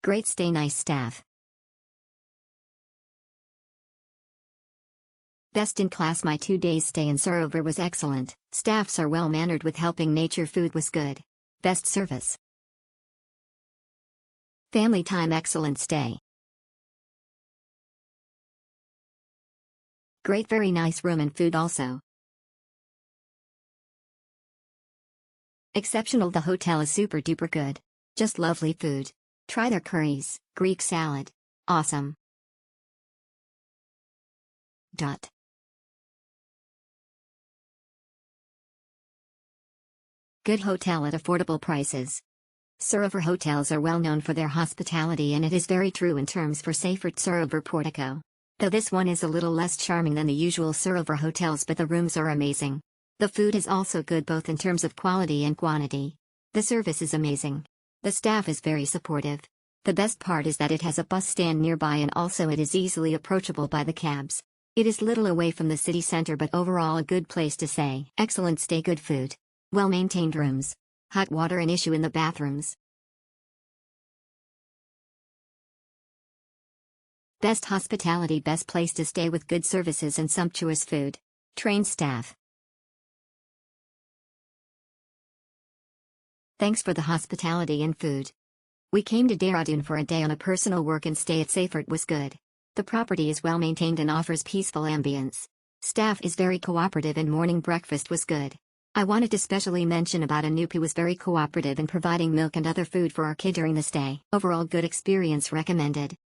Great stay, nice staff. Best in class. My 2 days stay in Sarovar was excellent. Staffs are well mannered with helping nature. Food was good. Best service. Family time. Excellent stay. Great, very nice room and food also. Exceptional. The hotel is super duper good. Just lovely food. Try their curries, Greek salad. Awesome. Good hotel at affordable prices. Sarovar hotels are well known for their hospitality, and it is very true in terms for Seyfert Sarovar Portico. Though this one is a little less charming than the usual Sarovar hotels, but the rooms are amazing. The food is also good both in terms of quality and quantity. The service is amazing. The staff is very supportive. The best part is that it has a bus stand nearby, and also it is easily approachable by the cabs. It is little away from the city center, but overall a good place to stay. Excellent stay, good food. Well-maintained rooms. Hot water an issue in the bathrooms. Best hospitality, best place to stay with good services and sumptuous food. Trained staff. Thanks for the hospitality and food. We came to Dehradun for a day on a personal work, and stay at Seyfert was good. The property is well maintained and offers peaceful ambience. Staff is very cooperative and morning breakfast was good. I wanted to specially mention about Anup, who was very cooperative in providing milk and other food for our kid during the stay. Overall good experience, recommended.